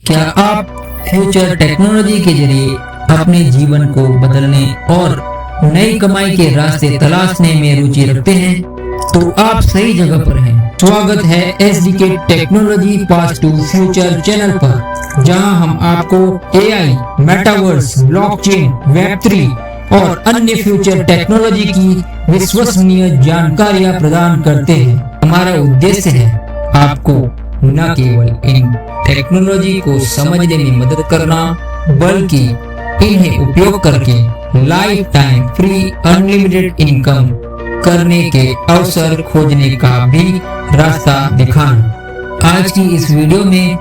क्या आप future technology के जरिए अपने जीवन को बदलने और नई कमाई के रास्ते तलाशने में रुचि रखते हैं? तो आप सही जगह पर हैं। स्वागत है SDK technology path to future channel पर, जहां हम आपको AI, मेटावर्स, ब्लॉकचेन, वेब3 और अन्य फ्यूचर टेक्नोलॉजी की विश्वसनीय जानकारियां प्रदान करते हैं। हमारा उद्देश्य है आपको न केवल इन टेक्नोलॉजी को समझने में मदद करना, बल्कि इन्हें उपयोग करके life time free unlimited income करने के अवसर खोजने का भी रास्ता दिखाना। आज की इस वीडियो में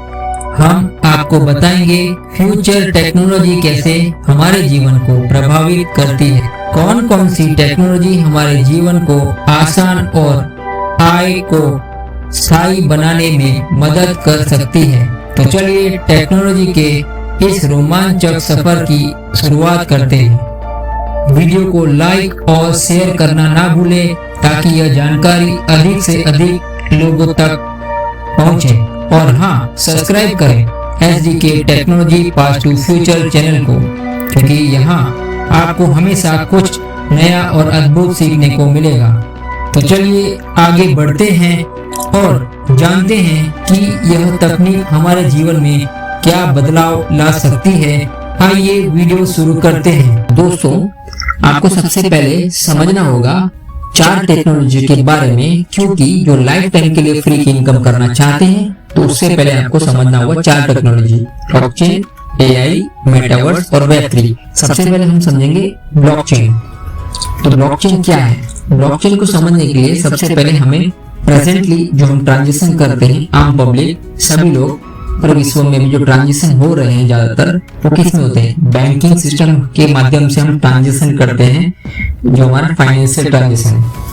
हम आपको बताएंगे फ्यूचर टेक्नोलॉजी कैसे हमारे जीवन को प्रभावित करती है, कौन कौन सी टेक्नोलॉजी हमारे जीवन को आसान और आय को स्थायी बनाने में मदद कर सकती है। तो चलिए टेक्नोलॉजी के इस रोमांचक सफर की शुरुआत करते हैं। वीडियो को लाइक और शेयर करना ना भूलें ताकि यह जानकारी अधिक से अधिक लोगों तक पहुंचे। और हाँ, सब्सक्राइब करें SDK technology path to future channel को, क्योंकि यहाँ आपको हमेशा कुछ नया और अद्भुत सीखने को मिलेगा। तो चलिए आगे बढ़ते हैं और जानते हैं कि यह तकनीक हमारे जीवन में क्या बदलाव ला सकती है। आइए वीडियो शुरू करते हैं। दोस्तों, आपको सबसे पहले समझना होगा 4 टेक्नोलॉजी के बारे में, क्योंकि जो लाइफ टाइम के लिए फ्री की इनकम करना चाहते हैं तो उससे पहले आपको समझना होगा 4 टेक्नोलॉजी: ब्लॉकचेन, AI, मेटावर्स और वेब3। सबसे पहले हम समझेंगे ब्लॉकचेन। तो ब्लॉकचेन क्या है? ब्लॉकचेन को समझने के लिए सबसे पहले हमें प्रेजेंटली जो हम ट्रांजेक्शन करते हैं, आम पब्लिक सभी लोग और विश्व में भी जो ट्रांजेक्शन हो रहे हैं ज्यादातर वो किस में होते हैं? बैंकिंग सिस्टम के माध्यम से हम ट्रांजेक्शन करते हैं, जो हमारा फाइनेंशियल ट्रांजेक्शन है।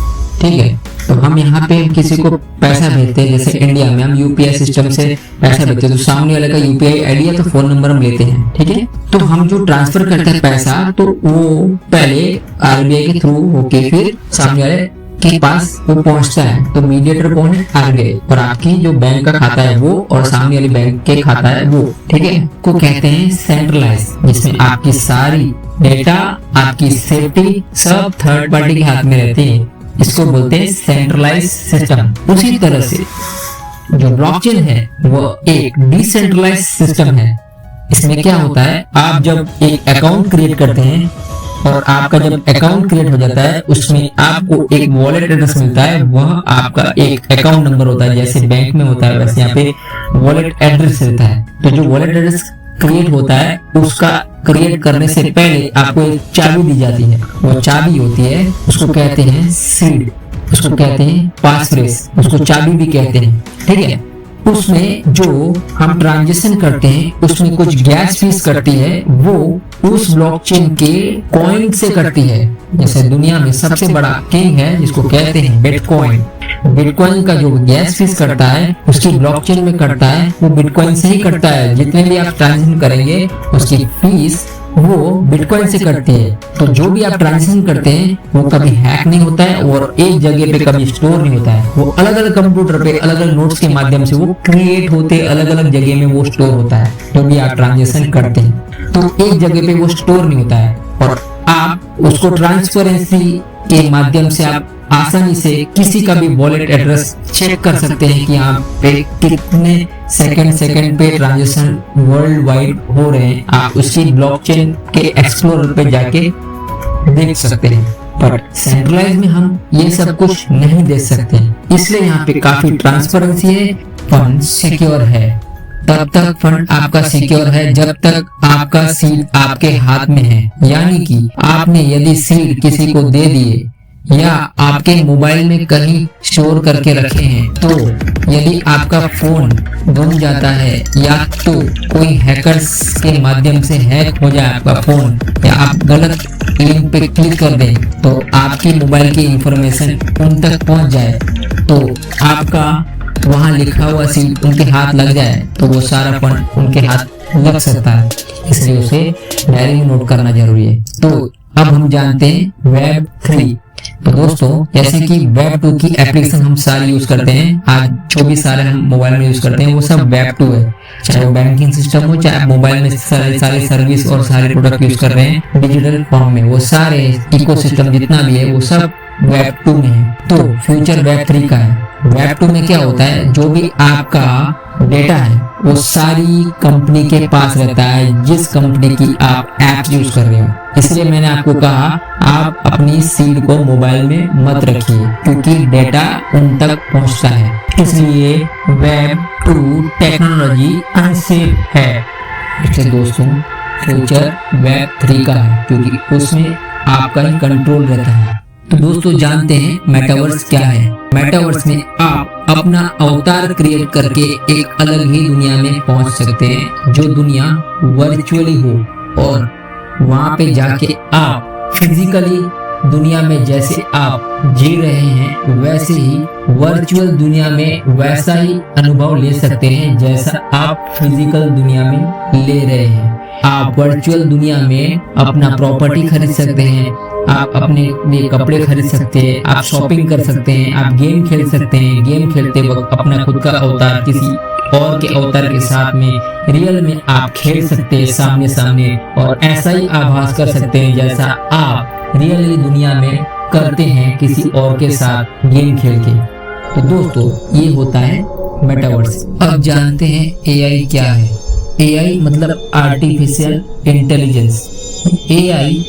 ठीक है, तो हम यहाँ पे किसी को पैसा भेजते हैं, जैसे इंडिया में हम UPI सिस्टम से पैसा भेजते हैं, तो सामने वाले का UPI ID या तो फोन नंबर हम लेते हैं। ठीक है, तो हम जो ट्रांसफर करते हैं पैसा, तो वो पहले RBI के थ्रू होके फिर सामने वाले के पास वो पहुंचता है। तो मीडिएटर कौन है? RBI। और आपकी जो बैंक का खाता है वो, और सामने वाली बैंक के खाता है वो। ठीक है, को कहते हैं सेंट्रलाइज, जिसमें आपकी सारी डेटा, आपकी सेफ्टी सब थर्ड पार्टी के हाथ में रहती है। इसको बोलते हैं सेंट्रलाइज सिस्टम। उसी तरह से जो ब्लॉकचेन है वो एक डिसेंट्रलाइज सिस्टम है। इसमें क्या होता है, आप जब एक अकाउंट क्रिएट करते हैं और आपका जब अकाउंट क्रिएट हो जाता है, उसमें आपको एक वॉलेट एड्रेस मिलता है। वह आपका एक अकाउंट नंबर होता है, जैसे बैंक में होता है वैसे यहाँ पे वॉलेट एड्रेस रहता है। तो जो वॉलेट एड्रेस क्रिएट होता है, उसका क्रिएट करने से पहले आपको एक चाबी दी जाती है। वो चाबी होती है, उसको कहते हैं सीड, उसको कहते हैं पासफ्रेज, उसको चाबी भी कहते हैं। ठीक है, उसमें जो हम ट्रांजेक्शन करते हैं उसमें कुछ गैस फीस करती है, वो उस ब्लॉकचेन के कॉइन से करती है। जैसे दुनिया में सबसे बड़ा किंग है जिसको कहते हैं बिटकॉइन। बिटकॉइन का जो गैस फीस करता है उसकी ब्लॉकचेन में करता है, वो बिटकॉइन से ही करता है। जितने भी आप ट्रांजेक्शन करेंगे उसकी फीस वो बिटकॉइन से करती है। तो जो भी आप ट्रांजेक्शन करते हैं वो कभी हैक नहीं होता है और एक जगह पे कभी स्टोर नहीं होता है। वो अलग अलग कंप्यूटर पे अलग अलग नोट्स के माध्यम से वो क्रिएट होते, अलग अलग जगह में वो स्टोर होता है। जो भी आप ट्रांजेक्शन करते हैं तो एक जगह पे वो स्टोर नहीं होता है, और आप उसको ट्रांसपेरेंसी के माध्यम से आप आसानी से किसी का भी वॉलेट एड्रेस चेक कर सकते हैं कि यहाँ पे कितने सेकंड पे ट्रांजेक्शन वर्ल्ड वाइड हो रहे हैं। आप उसकी ब्लॉकचेन के एक्सप्लोरर पे जाके देख सकते हैं। पर सेंट्रलाइज में हम ये सब कुछ नहीं देख सकते हैं, इसलिए यहाँ पे काफी ट्रांसपेरेंसी है। फंड सिक्योर है, तब तक फंड आपका सिक्योर है जब तक आपका सीड आपके हाथ में है। यानी कि आपने यदि सीड किसी को दे दिए या आपके मोबाइल में कहीं स्टोर करके रखे हैं, तो यदि आपका फोन गुम जाता है या तो कोई हैकर्स के माध्यम से हैक हो जाए आपका फोन, या आप गलत लिंक पे क्लिक कर दें तो आपकी मोबाइल की इंफॉर्मेशन उन तक पहुंच जाए, तो आपका वहां लिखा हुआ सीड उनके हाथ लग जाए, तो वो सारा फंड उनके हाथ लग सकता है। इसलिए उसे डायरी में नोट करना जरूरी है। तो अब हम जानते हैं वेब 3। तो दोस्तों जैसे कि वेब 2 की एप्लीकेशन हम सारे यूज करते हैं, आज जो भी सारे हम मोबाइल में यूज करते हैं वो सब वेब 2 है। चाहे वो बैंकिंग सिस्टम हो, चाहे मोबाइल में सारे सर्विस और सारे प्रोडक्ट यूज कर रहे हैं डिजिटल फॉर्म में, वो सारे इकोसिस्टम जितना भी है वो सब वेब 2 में है। तो फ्यूचर वेब 3 का है। वेब 2 में क्या होता है, जो भी आपका डेटा है वो सारी कंपनी के पास रहता है, जिस कंपनी की आप ऐप यूज कर रहे हो। इसलिए मैंने आपको कहा आप अपनी सीड को मोबाइल में मत रखिए, क्योंकि डेटा उन तक पहुंचता है। इसलिए वेब 2 टेक्नोलॉजी अनसेफ है। इसलिए दोस्तों फ्यूचर वेब 3 का है, क्योंकि उसमें आपका ही कंट्रोल रहता है। तो दोस्तों जानते हैं मेटावर्स क्या है। मेटावर्स में आप अपना अवतार क्रिएट करके एक अलग ही दुनिया में पहुंच सकते हैं, जो दुनिया वर्चुअली हो, और वहां पे जाके आप फिजिकली दुनिया में जैसे आप जी रहे हैं वैसे ही वर्चुअल दुनिया में वैसा ही अनुभव ले सकते हैं जैसा आप फिजिकल दुनिया में ले रहे हैं। आप वर्चुअल दुनिया में अपना प्रॉपर्टी खरीद सकते हैं, आप अपने लिए कपड़े खरीद सकते हैं, आप शॉपिंग कर सकते हैं, आप गेम खेल सकते हैं। गेम खेलते वक्त अपना खुद का अवतार किसी और के अवतार के साथ में रियल में आप खेल सकते हैं सामने सामने, और ऐसा ही आभास कर सकते हैं जैसा आप रियली दुनिया में करते हैं किसी और के साथ गेम खेल के। तो दोस्तों ये होता है मेटावर्स। अब जानते हैं एआई क्या है। एआई मतलब आर्टिफिशियल इंटेलिजेंस। एआई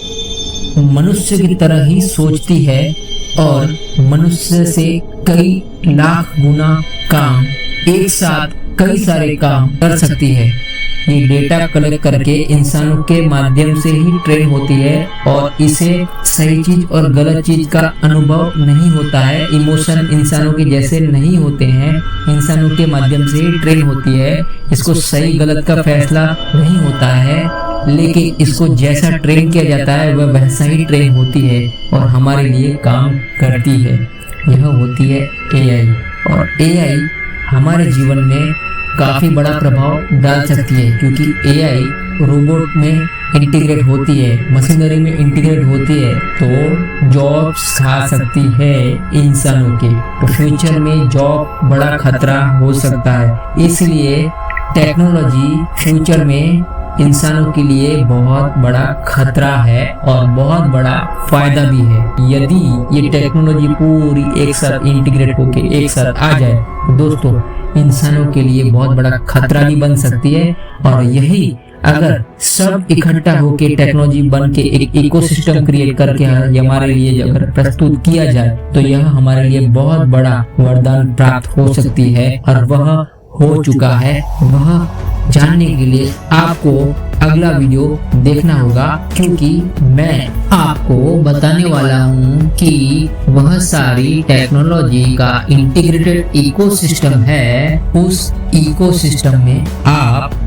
मनुष्य की तरह ही सोचती है और मनुष्य से कई लाख गुना काम एक साथ कई सारे काम कर सकती है। ये डेटा कलेक्ट करके इंसानों के माध्यम से ही ट्रेन होती है, और इसे सही चीज और गलत चीज का अनुभव नहीं होता है। इमोशन इंसानों के जैसे नहीं होते हैं, इंसानों के माध्यम से ही ट्रेन होती है। इसको सही गलत का फैसला नहीं होता है, लेकिन इसको जैसा ट्रेन किया जाता है वह वैसा ही ट्रेन होती है और हमारे लिए काम करती है। यह होती है एआई, और एआई हमारे जीवन में काफी बड़ा प्रभाव डाल सकती है, क्योंकि एआई रोबोट में इंटीग्रेट होती है, मशीनरी में इंटीग्रेट होती है, तो जॉब्स खा सकती है इंसानों के। तो फ्यूचर में जॉब बड़ा खतरा हो सकता है। इसलिए टेक्नोलॉजी फ्यूचर में इंसानों के लिए बहुत बड़ा खतरा है और बहुत बड़ा फायदा भी है। यदि ये टेक्नोलॉजी पूरी एक साथ इंटीग्रेट होके एक साथ आ जाए तो दोस्तों इंसानों के लिए बहुत बड़ा खतरा भी बन सकती है। और यही अगर सब इकट्ठा होके टेक्नोलॉजी बन के एक इकोसिस्टम क्रिएट करके हमारे लिए अगर प्रस्तुत किया जाए तो यह हमारे लिए बहुत बड़ा वरदान प्राप्त हो सकती है, और वह हो चुका है। वह जानने के लिए आपको अगला वीडियो देखना होगा, क्योंकि मैं आपको बताने वाला हूँ कि वह सारी टेक्नोलॉजी का इंटीग्रेटेड इकोसिस्टम है। उस इकोसिस्टम में आप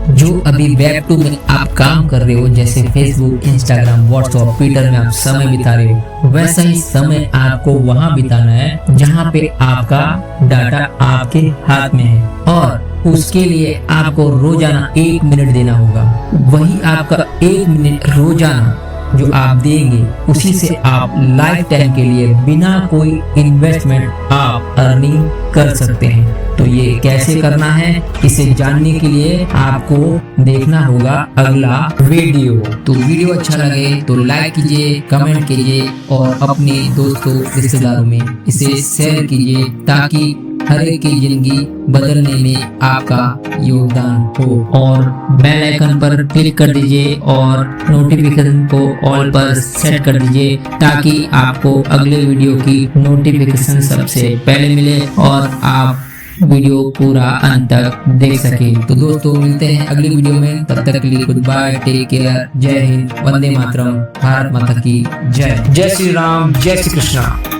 जो अभी वेब 2 में आप काम कर रहे हो, जैसे फेसबुक, इंस्टाग्राम, व्हाट्सएप, ट्विटर में आप समय बिता रहे हो, वैसा ही समय आपको वहां बिताना है जहां पे आपका डाटा आपके हाथ में है, और उसके लिए आपको रोजाना 1 मिनट देना होगा। वही आपका 1 मिनट रोजाना जो आप देंगे उसी से आप लाइफ टाइम के लिए बिना कोई इन्वेस्टमेंट आप अर्निंग कर सकते हैं। तो ये कैसे करना है, इसे जानने के लिए आपको देखना होगा अगला वीडियो। तो वीडियो अच्छा लगे तो लाइक कीजिए, कमेंट कीजिए और अपने दोस्तों रिश्तेदारों में इसे शेयर कीजिए, ताकि हर एक की जिंदगी बदलने में आपका योगदान हो। और बेल आइकन पर क्लिक कर दीजिए और नोटिफिकेशन को ऑल पर सेट कर दीजिए, ताकि आपको अगले वीडियो की नोटिफिकेशन सबसे पहले मिले और आप वीडियो पूरा अंत तक देख सके। तो दोस्तों मिलते हैं अगली वीडियो में, तब तक के लिए गुड बाय, टेक केयर, जय हिंद, वंदे मातरम, भारत माता की जय। जय श्री राम, जय श्री कृष्णा।